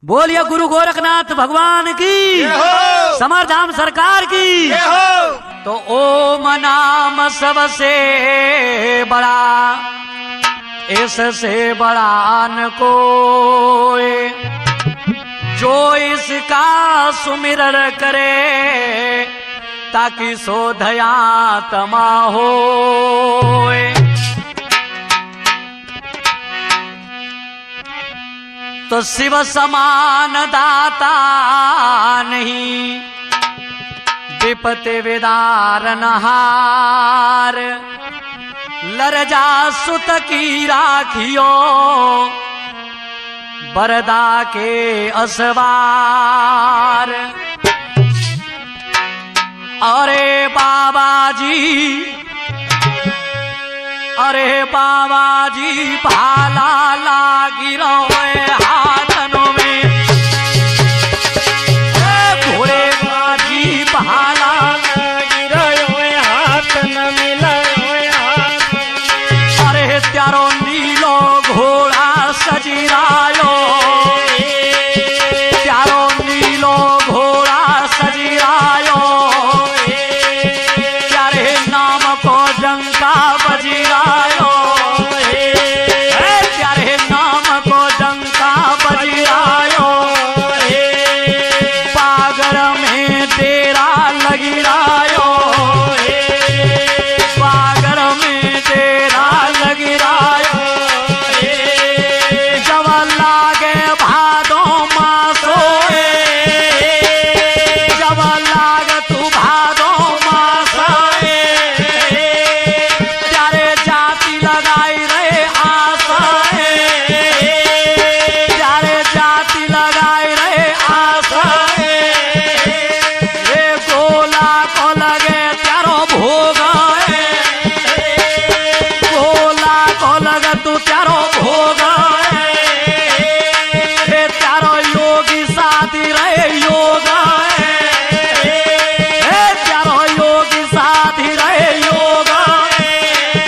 बोलिए गुरु गोरखनाथ भगवान की, समर धाम सरकार की। तो ओम नाम सबसे बड़ा, इससे बड़ा न कोई, जो इसका सुमिरन करे ताकि सोधया तमा होए। तो शिव समान दाता नहीं, विपत्ति विदारन हार, लरजा सुत की राखियो बरदा के असवार। अरे बाबा जी, अरे बाबा जी भाला लागी रोए हाथनों में, भोले बाजी भाला लागी रोए हाथन मिलोए हाथ। अरे त्यारो नीलो घोड़ा सजिरायो, त्यारो नीलो घोड़ा सजिरायो, त्यारे नाम को डंका बजिरायो, त्यारे नाम को डंका बजिरायो। पागर में डेरा लगिरायो, पागर में डेरा लगिरायो। जब लागे भादो मासो, जब लाग तू भादो मासा, त्यारे जाति लगाई रे आशा, त्यारे जाति लगाई रे आशा। रे गोला को लगे त्यारो भोग, गोला को लगे तू त्यारो भोग। त्यारो योगी साथी रहे योग, त्यारो योगी साथी रहे योग।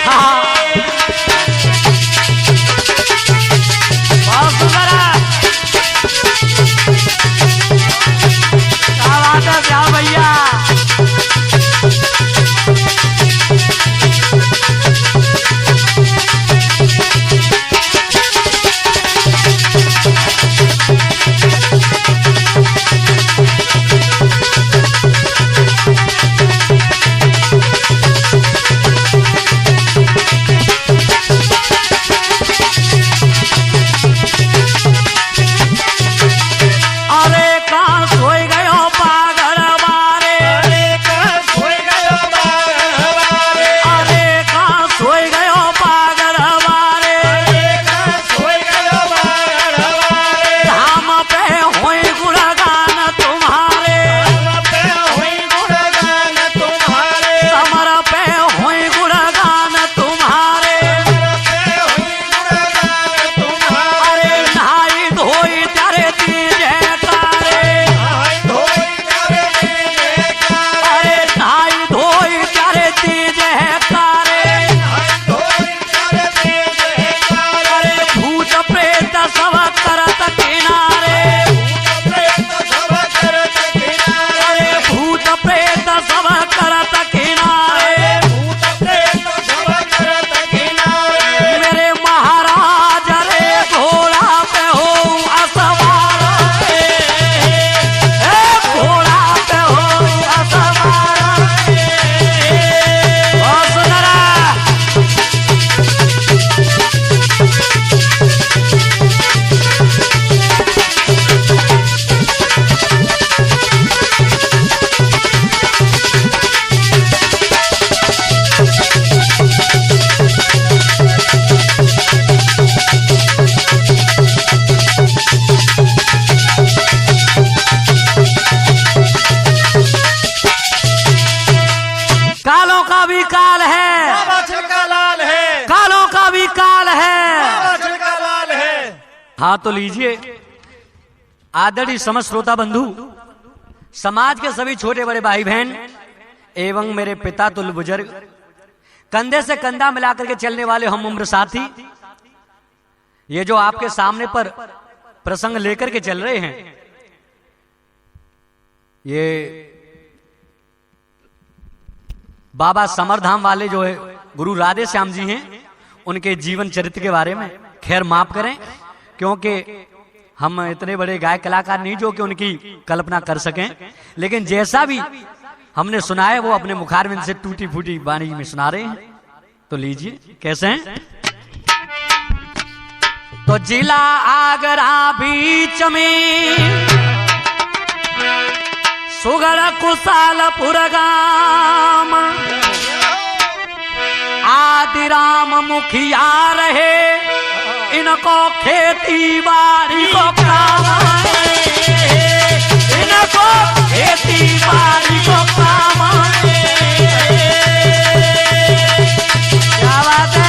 हाँ बहुत सुंदर है, क्या बात है श्याम भैया। अरे कहाँ सोई गयो पागल वारे, अरे कहाँ सोई गयो पागल वारे, अरे कहाँ सोई गयो पागल वारे, अरे कहाँ सोई गयो पागल वारे। धाम पे होई गुणगान तुम्हारे, धाम पे होई गुणगान तुम्हारे, समर पे होई गुणगान तुम्हारे, समर पे होई गुणगान तुम्हारे। अरे नहाई धोई त्यारे तीजे तारे, अरे नहाई धोई त्यारे तीजे तारे। अरे भूत प्रेत सब करत किनारे, अरे भूत प्रेत सब करत किनारे। मेरे महाराज रे घोड़ा पे हो असवार, घोड़ा पे हो असवार। बहुत सुंदर है। कालों का भी काल है, लाल है, कालों का भी काल है। लाल है। हाँ तो लीजिए आदरणीय समस्त श्रोता बंधु, समाज के सभी छोटे बड़े भाई बहन एवं मेरे पिता तुल्य बुजुर्ग, कंधे से कंधा मिलाकर के चलने वाले हम उम्र साथी, ये जो आपके सामने पर प्रसंग लेकर के चल रहे हैं। ये बाबा समरधाम वाले जो है गुरु राधे श्याम जी हैं, उनके जीवन चरित्र के बारे में खैर माफ करें, क्योंकि हम इतने बड़े गायक कलाकार नहीं जो कि उनकी कल्पना कर सकें, लेकिन जैसा भी हमने सुना है वो अपने मुखारविंद से टूटी फूटी वाणी में सुना रहे हैं। तो लीजिए कैसे हैं। तो जिला आगरा बीच में सुगढ़ कुशालपुर गाम, आदि राम मुखिया रहे, इनको खेती बाड़ी को काम है, इनको खेती बाड़ी को काम है। क्या बात है।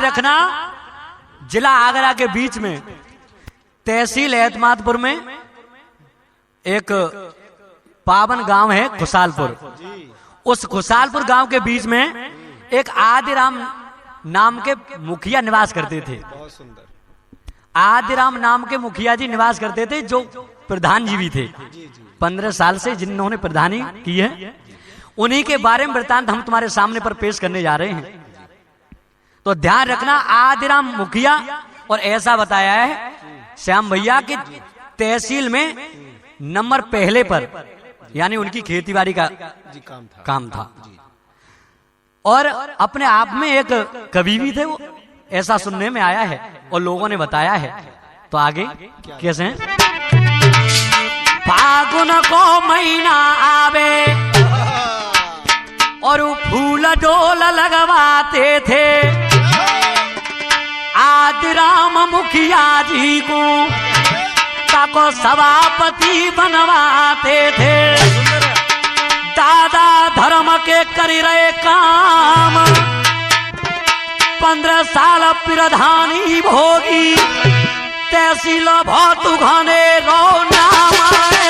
रखना, जिला आगरा के बीच में तहसील एतमादपुर में एक पावन गांव है खुशालपुर। उस खुशालपुर गांव के बीच में एक आदिराम नाम के मुखिया निवास करते थे। बहुत सुंदर। आदिराम नाम के मुखिया जी निवास करते थे, जो प्रधान जी भी थे। 15 साल से जिन्होंने प्रधानी की है, उन्हीं के बारे में वृतांत हम तुम्हारे सामने पर पेश करने जा रहे हैं। तो ध्यान रखना, आदिराम मुखिया, और ऐसा बताया है श्याम भैया की तहसील में नंबर पहले पर, यानी उनकी खेतीबाड़ी का काम था। और अपने आप में एक कवि भी थे वो, ऐसा सुनने में आया है और लोगों ने बताया है। तो आगे कैसे हैं? फागुन को महीना आवे और फूल डोल लगवाते थे, आदिराम मुखिया जी को ताको सभापति बनवाते थे। दादा धर्म के कर रहे काम, 15 साल प्रधानी भोगी, तहसील बहुत घने रो नाम है,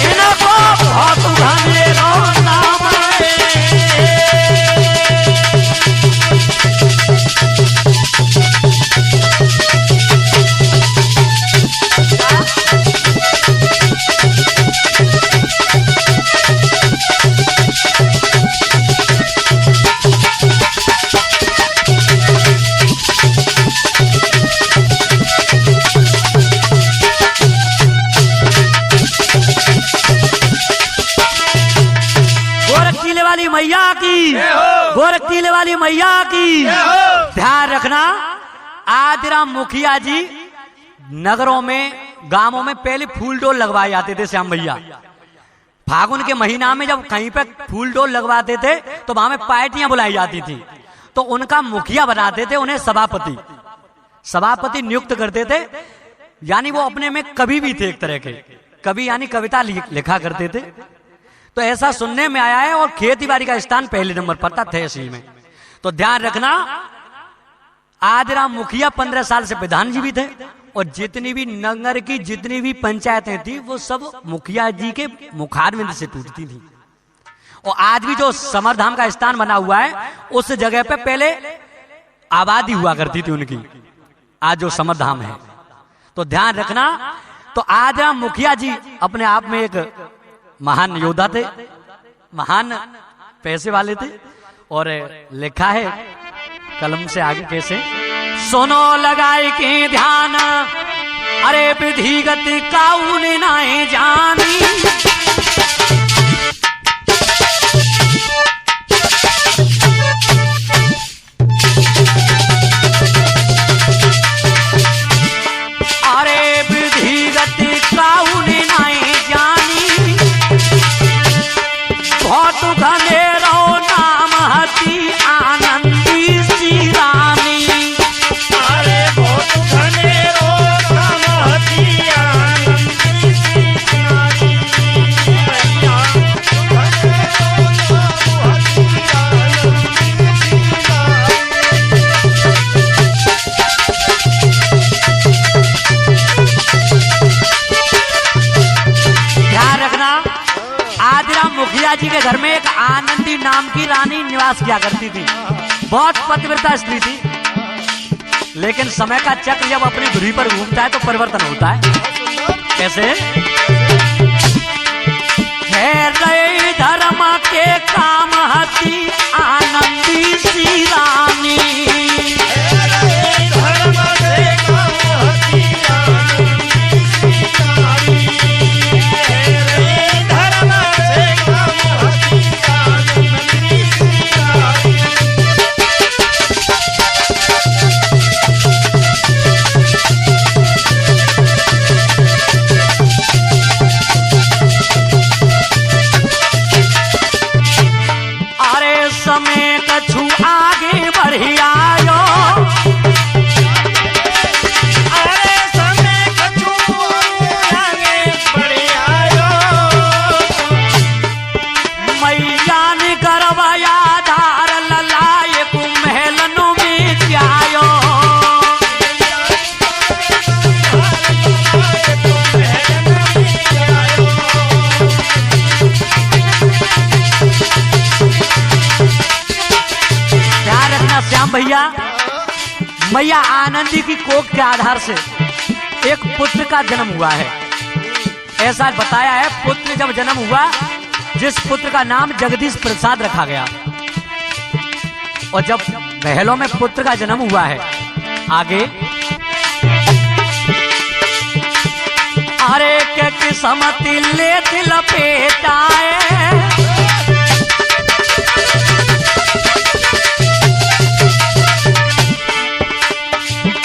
इनको बहुत घने रो नाम है। मैया की, गोरखतीले वाली मैया की। ध्यान रखना, आदिराम मुखिया जी नगरों में, गांवों में पहले फूल डोल लगवाए जाते थे। श्याम भैया फागुन के महीना में जब कहीं पे फूल डोल लगवाते थे तो वहां में पार्टियां बुलाई जाती थी। तो उनका मुखिया बनाते थे, उन्हें सभापति नियुक्त करते थे। यानी वो अपने में कवि भी थे, एक तरह के कवि, यानी कविता लिखा करते थे। तो ऐसा सुनने में आया है। और खेती बाड़ी का स्थान पहले नंबर पर था तहसील में। तो ध्यान रखना, आदिराम मुखिया 15 साल से प्रधान जी भी थे। और जितनी भी नगर की जितनी भी पंचायतें थी वो सब मुखिया जी के मुखारविंद से टूटती थी। और आज भी जो समरधाम का स्थान बना हुआ है उस जगह पे पहले आबादी हुआ करती थी उनकी, आज जो समरधाम है। तो ध्यान रखना, तो आदिराम मुखिया जी अपने आप में एक महान योद्धा थे, महान पैसे वाले थे। और लिखा है कलम से आगे कैसे, सुनो लगाए के ध्यान, अरे विधिगत काउन नाए जानी, अरे विधिगत काउन नाए जानी, बहुत घनेरो नाम हती आनंदी सी रानी, अरे बहुत घनेरो नाम हती आनंदी सी रानी, घनेरो नाम हती आनंदी सी रानी। ध्यान रखना, आदिराम मुखिया जी के घर में एक आनंदी नाम की रानी निवास किया करती थी। बहुत पतिव्रता स्त्री थी। लेकिन समय का चक्र जब अपनी धुरी पर घूमता है तो परिवर्तन होता है। कैसे है रे धर्म के काम हती आनंदी सी रानी, धर्म से काम हती आनंदी सी रानी, धर्म से काम हती आनंदी सी रानी। अरे समय कछु आगे बढ़ी आयो, अरे समय कछु आगे बढ़ी आयो, मैया ने करवाया धार ललाए को महलनों में जायो, ध्यान रखना श्याम भैया, मैया आनंदी की कोख के आधार से एक पुत्र का जन्म हुआ है। ऐसा बताया है, पुत्र जब जन्म हुआ, जिस पुत्र का नाम जगदीश प्रसाद रखा गया। और जब महलों में पुत्र का जन्म हुआ है, आगे अरे के किस्मती ले दिल पेटाए,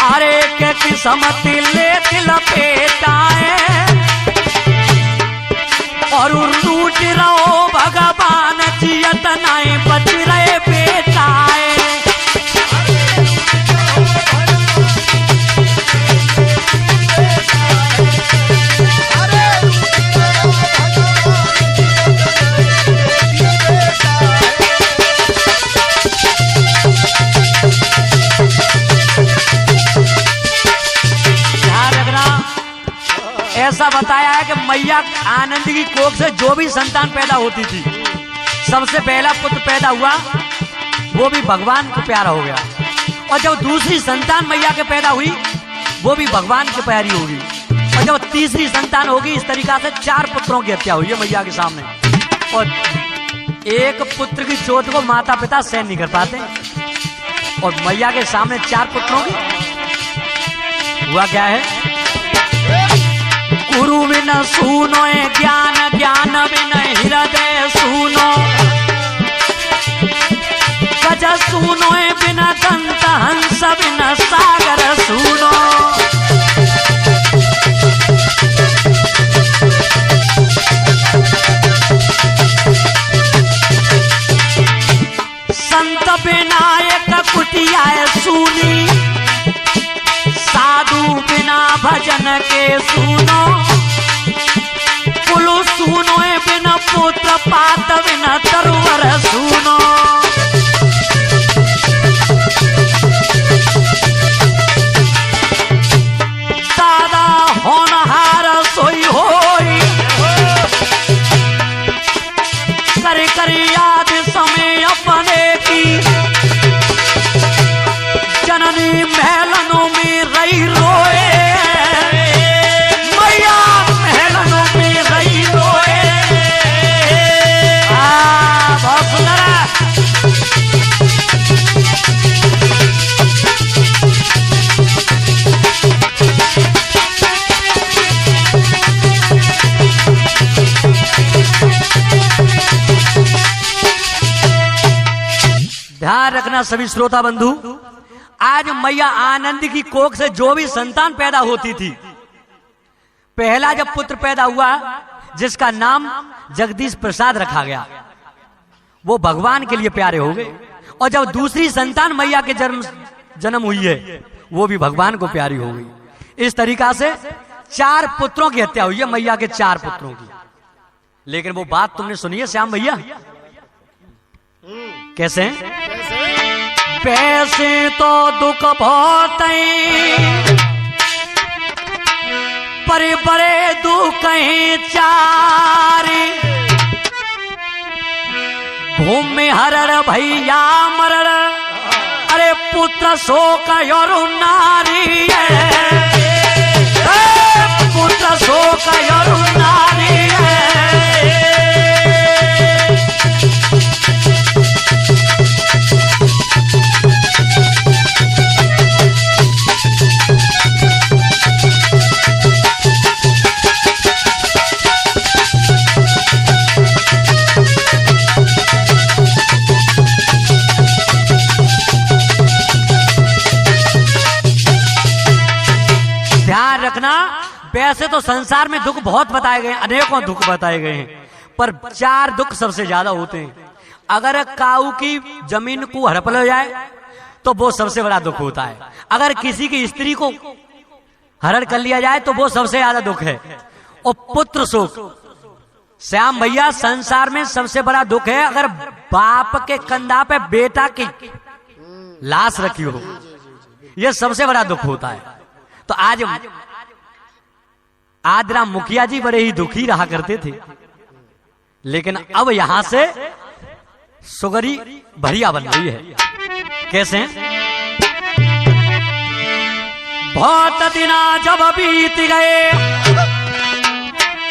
अरे के किस्मती ले दिल पेटाए, और लूट रहो भगवान जियत नहीं बच रहे बेटाए। ध्यान रखना, ऐसा बताया है कि मैया आनंद की कोख से जो भी संतान पैदा होती थी, सबसे पहला पुत्र पैदा हुआ, वो भी भगवान को प्यारा हो गया। और जब दूसरी संतान मैया के पैदा हुई, वो भी भगवान की प्यारी होगी। और जब तीसरी संतान होगी, इस तरीका से 4 पुत्रों की हत्या हुई है मैया के सामने। और एक पुत्र की चोट को माता पिता सहन नहीं कर पाते, और मैया के सामने 4 पुत्रों की हुआ क्या है, गुरु बिन सुनो ज्ञान, ज्ञान बिन हृदय सुनो, गज सुनो बिन दंत हंस बिन सागर सुनो, संत विनायक भजन के सुनो, कुल सुनो बिन पुत्र पात बिन तरुवर सुनो। दादा होनहार सोई होई, कर कर याद समय अपने की, जननी महलनों में रही रोए, मैया महलनों में रही रोए। बहुत सुंदर है। ध्यान रखना सभी श्रोता बंधु, आज मैया आनंद की कोख से जो भी संतान पैदा होती थी, पहला जब पुत्र पैदा हुआ जिसका नाम जगदीश प्रसाद रखा गया, वो भगवान के लिए प्यारे हो गए। और जब दूसरी संतान मैया के जन्म हुई है, वो भी भगवान को प्यारी हो गई। इस तरीका से 4 पुत्रों की हत्या हुई है, मैया के 4 पुत्रों की। लेकिन वो बात तुमने सुनी है श्याम भैया? कैसे? पैसे तो दुख बहुत पर बड़े दुख हैं 4, भूमि हरड़ भैया मरड़, अरे पुत्र शोक और नारी है, पुत्र शोक और नारी है। रखना, वैसे तो संसार में दुख बहुत बताए गए, अनेकों दुख बताए गए हैं, पर 4 दुख सबसे ज्यादा होते हैं। अगर काऊ की जमीन को हड़प लो जाए तो वो सबसे बड़ा दुख होता है। अगर किसी की स्त्री को हरण कर लिया जाए तो वो सबसे ज्यादा दुख है। और पुत्र शोक, श्याम भैया, संसार में सबसे बड़ा दुख है अगर बाप के कंधा पे बेटा की लाश रखी हो, यह सबसे बड़ा दुख होता है। तो आज आदरा मुखिया जी बड़े ही दुखी रहा करते थे, लेकिन अब यहां से सुगरी भरिया बन रही है। कैसे? बहुत दिना जब बीत गए,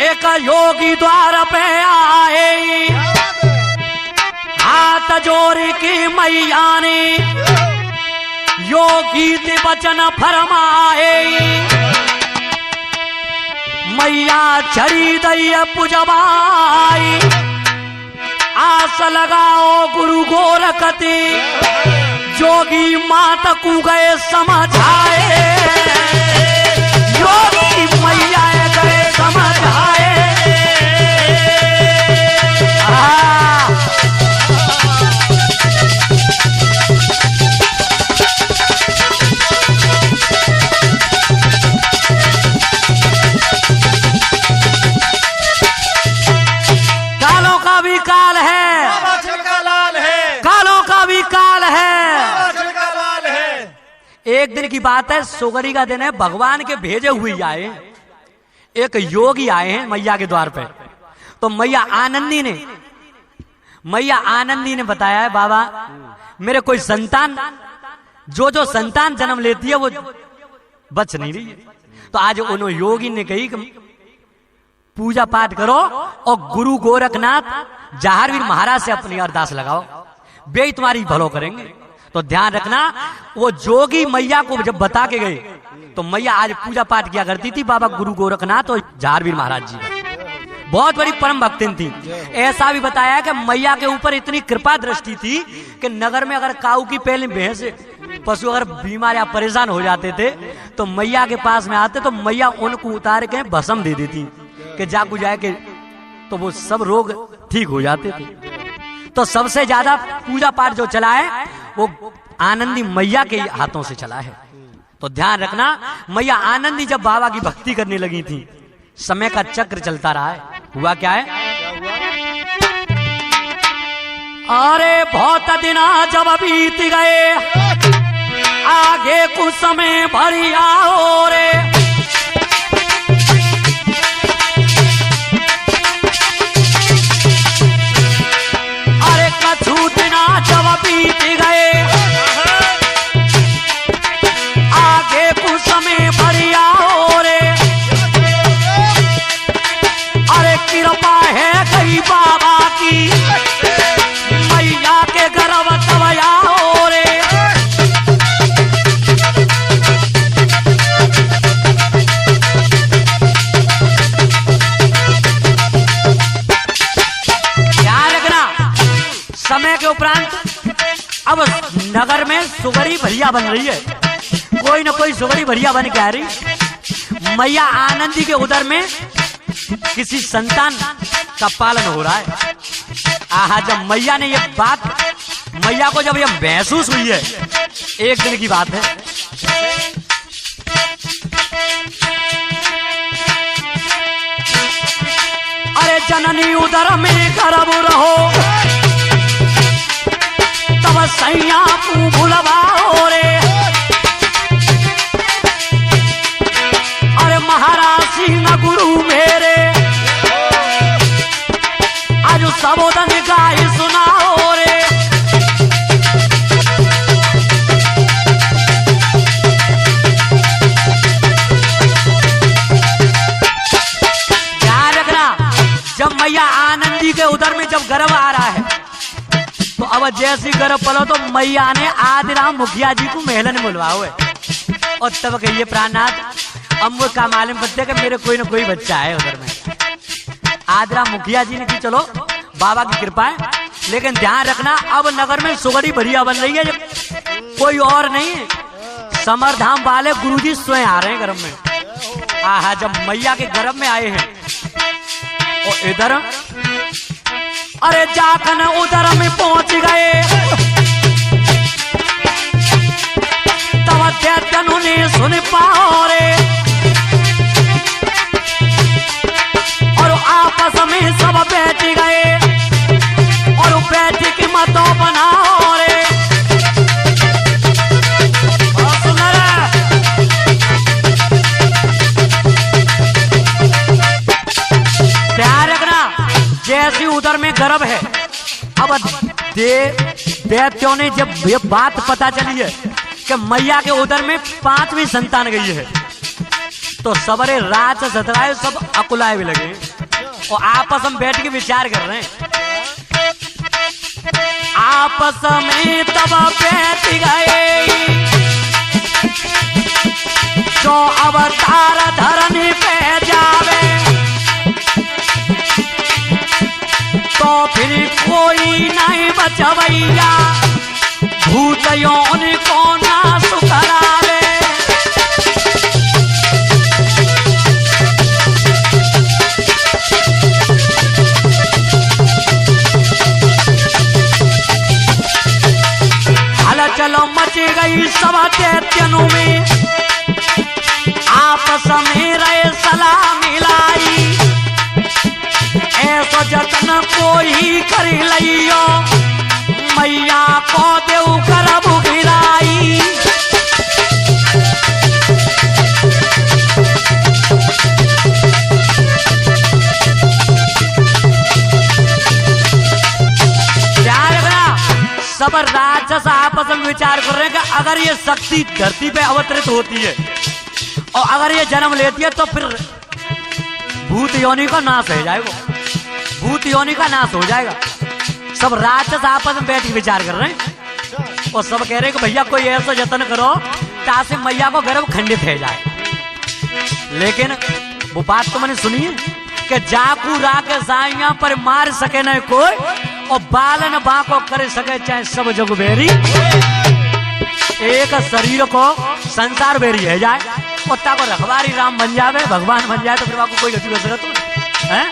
एक योगी द्वार पे आए, हाथ जोड़ के मैया ने योगी ते वचन फरमाए, मैया छड़ी दैया पुजवाई, आस लगाओ गुरु गोरखती, जोगी मात को गए समझाए, योगी मैया गए समझाए। कालों का भी काल है, कालों का भी काल है। एक दिन की बात है, सुगरी का दिन है, भगवान के भेजे हुए आए, एक योगी आए हैं मैया के द्वार पे। तो मैया आनंदी ने बताया है, बाबा मेरे कोई संतान, जो संतान जन्म लेती है वो बच नहीं रही है। तो आज उन योगी ने कही कि पूजा पाठ करो और गुरु गोरखनाथ जहारवीर महाराज से अपनी अरदास लगाओ, वे तुम्हारी भलो करेंगे। तो ध्यान रखना, वो जोगी मैया को जब बता के गए तो मैया आज पूजा पाठ किया करती थी बाबा गुरु गोरखनाथ और जहारवीर महाराज जी। बहुत बड़ी परम भक्तिन थी। ऐसा भी बताया कि मैया के ऊपर इतनी कृपा दृष्टि थी कि नगर में अगर काऊ की पहले भैंस पशु अगर बीमार या परेशान हो जाते थे तो मैया के पास में आते तो मैया उनको उतार के भस्म दे देती कि जागू जाए के, तो वो सब रोग ठीक हो जाते थे। तो सबसे ज्यादा पूजा पाठ जो चला है वो आनंदी मैया के हाथों से चला है। तो ध्यान रखना, मैया आनंदी जब बाबा की भक्ति करने लगी थी, समय का चक्र चलता रहा है। हुआ क्या है? अरे बहुत दिन जब बीत गए, आगे कुछ समय भरी आओ रे। अरे कछु दिन जब बीत गए, आगे कुछ समय भरी आओ रे। अरे कृपा है गई बाबा की, मैया के गर्भ तब आओ रे। ध्यान रखना, समय के उपरांत अब नगर में सुगरी भरिया बन रही है, कोई ना कोई सुगरी भरिया बन के आ रही। मैया आनंदी के उदर में किसी संतान का पालन हो रहा है। आहा, जब मैया ने ये बात, मैया को जब ये महसूस हुई है, एक दिन की बात है, अरे जननी उदर में गर्भ रहो, तब सैया को भुलवाओ रे। अरे महाराज सिंह गुरु मेरे, आज सबोदन गाय सुनाओ रे। ध्यान रखना, जब मैया आनंदी के उदर में जब गर्भ आ रहा है, तो अब जैसी गर्भ पलो तो मैया ने आदिराम मुखिया जी को महलन में बुलवाओ है। और तब कहिए प्राणनाथ, अब वो का मालूम पड़ते कि मेरे कोई ना कोई बच्चा है उधर में। आदिराम मुखिया जी ने की चलो बाबा की कृपा है, लेकिन ध्यान रखना, अब नगर में सुगरी भरिया बन रही है, कोई और नहीं है, समरधाम वाले गुरुजी स्वयं आ रहे हैं गर्भ में। आहा, जब मैया के गर्भ में आए हैं और इधर, अरे जाकर उधर में पहुंच गए, तब दैत्यनु ने सुन पाओ रे। और आपस में सब बैठ गए, और बैठ के मतों बनाओ रे। ध्यान रखना, जैसी उधर में गर्भ है, अब दैत्यों ने जब ये बात पता चली है कि मैया के उदर में 5वीं संतान गई है, तो सबरे राज सतराए सब अकुलाए भी लगे और आपस में बैठ के विचार कर रहे हैं। आपस में तब बैठ गए, जो अवतार धरनी पे जावे, तो फिर कोई नहीं बचवैया, भूत योनि को नाश करावे। हलचल मच गई सब दैत्यनु में, आपस में रहे सलाह मिलाई, ऐसा जतन कोई कर लियो, मैया को देव करब गिराई। ध्यान रखना, सब राक्षस आपस में विचार कर रहे हैं कि अगर ये शक्ति धरती पे अवतरित होती है और अगर ये जन्म लेती है तो फिर भूत योनि का नाश हो जाएगा, भूत योनि का नाश हो जाएगा। सब राक्षस आपस में बैठ के विचार कर रहे हैं और सब कह रहे हैं कि भैया कोई ऐसा जतन करो ताकि मैया को गर्भ खंडित हो जाए। लेकिन वो बात तो मैंने सुनी है कि जाकू राके साइया पर मार सके न कोई, और बालन बाको कर सके चाहे सब जग बेरी। एक शरीर को संसार बेरी है जाए, उत्ता को रखवारी राम बन जावे, भगवान बन जाए, तो फिर आपको कोई गति कर सकता है।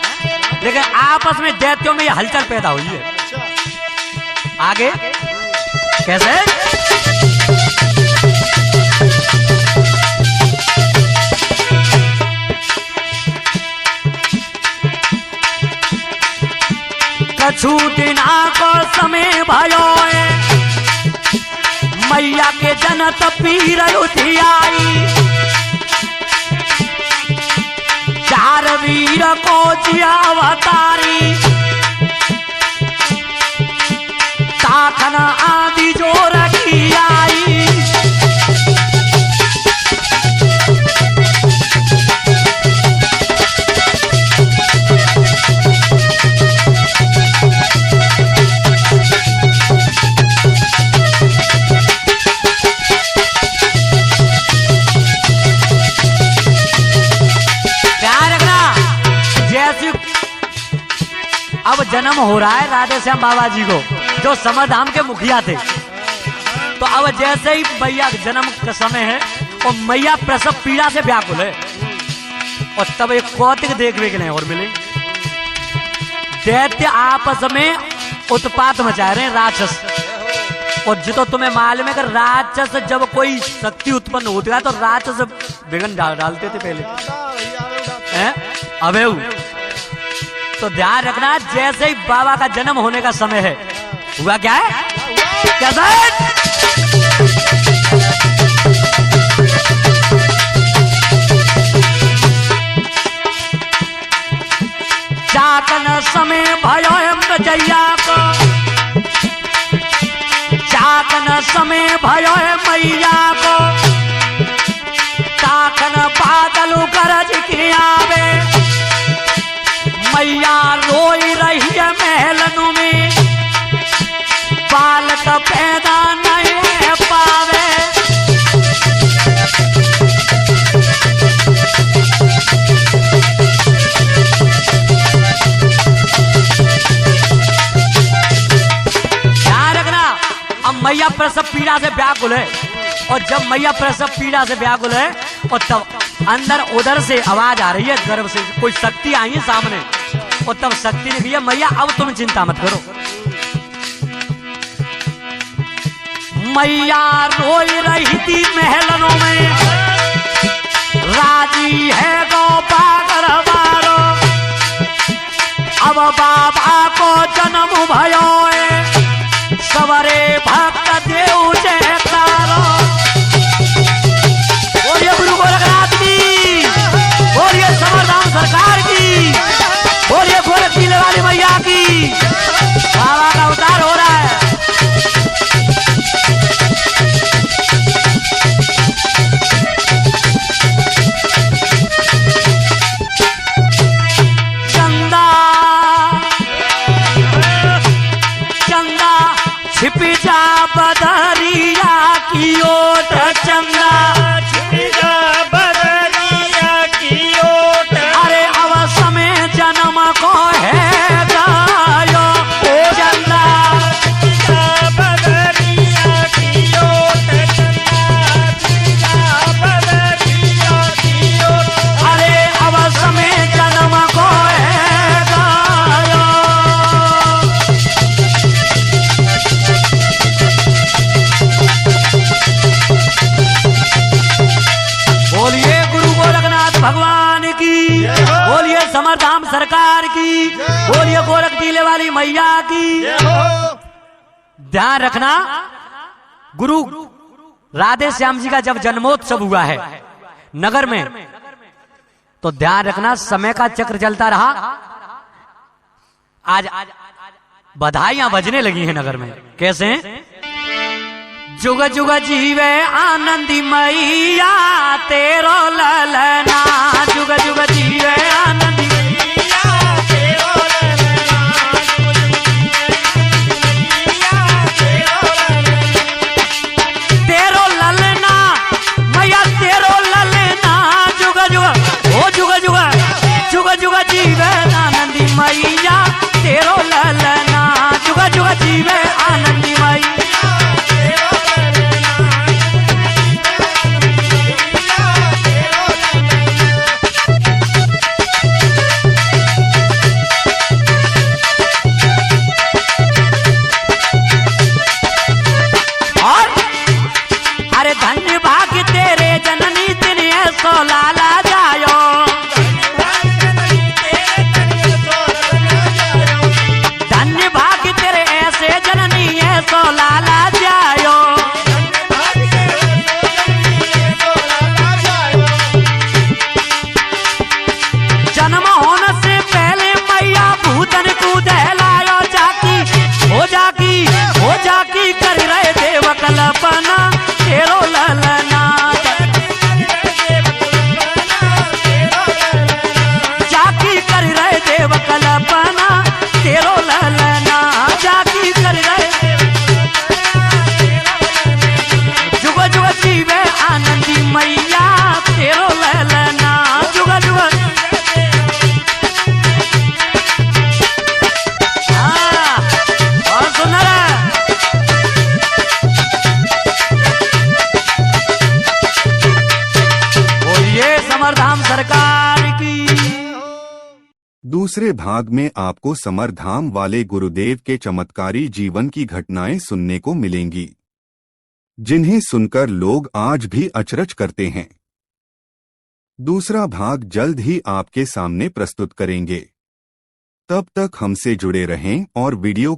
लेकिन आपस में दैत्यों में ये हलचल पैदा हुई है। आगे कैसे? कुछु दिना को समय भयो मैया के जनत पीर उठियाई चार वीर को जिया अवतारी ताखन आदि जो रखी आई अब जन्म हो रहा है राधे श्याम बाबा जी को जो समरधाम के मुखिया थे। तो अब जैसे ही मैया जन्म का समय है और मैया प्रसव पीड़ा से व्याकुल है और तब एक कौतिक देखने के लिए और मिले दैत्य आपस में उत्पात मचा रहे हैं राक्षस। और जो तो तुम्हें मालूम है कि राक्षस जब कोई शक्ति उत्पन्न होती है तो राक्षस विघ्न डालते थे पहले हैं अभेऊ। तो ध्यान रखना जैसे ही बाबा का जन्म होने का समय है हुआ क्या है कैसा है चाकन समय भयो जैया को चाकन समय भयो मैया को ताकन बादल गरज के आवे मैया रोई रही है महलन में बालक पैदा नहीं पावे ध्यान रखना अब मैया प्रसव पीड़ा से व्याकुल है और जब मैया प्रसव पीड़ा से व्याकुल है और तब अंदर उधर से आवाज आ रही है गर्भ से कोई शक्ति आई है सामने और तब शक्ति ने कहा मैया अब तुम चिंता मत करो। मैया रोई रही थी महलों में राजी है गो पागर बारो अब बाबा को जन्म भयो सवरे भक्त देव जयकारो बोलिए गुरु गोरखनाथ की बोलिए समरधाम सरकार की बोलिए गोरख किले वाली मैया की बाबा का अवतार हो रहा है। चंदा चंदा छिप जा बदरिया की ओट चंदा छिप जा बदरिया की ओट अरे अब समय जन्म को है गायो चंदा छिप जा बदरिया की ओट चंदा छिप जा बदरिया की ओट अरे अब समय जन्म को है गायो बोलिए गुरु गोरखनाथ भगवान की बोलिए समरधाम सरकार की बोलिए गोरख टीले वाली मैया की। ध्यान रखना गुरु राधे श्याम जी का जब जन्मोत्सव हुआ है नगर में तो ध्यान रखना समय का चक्र चलता रहा। आज बधाइयां बजने लगी हैं नगर में कैसे जुग जुग जीवे आनंदी मैया तेरो ललना जुग जुग जीवे आनंदी मैया तेरो तेरो ललना मैया तेरो ललना जुग जुग ओ जुग जुग जुग जुग जीवे आनंदी मैया तेरो ललना जुग जुग जीवे आनंदी मैया समरधाम सरकार की। दूसरे भाग में आपको समरधाम वाले गुरुदेव के चमत्कारी जीवन की घटनाएं सुनने को मिलेंगी, जिन्हें सुनकर लोग आज भी अचरज करते हैं। दूसरा भाग जल्द ही आपके सामने प्रस्तुत करेंगे। तब तक हमसे जुड़े रहें और वीडियो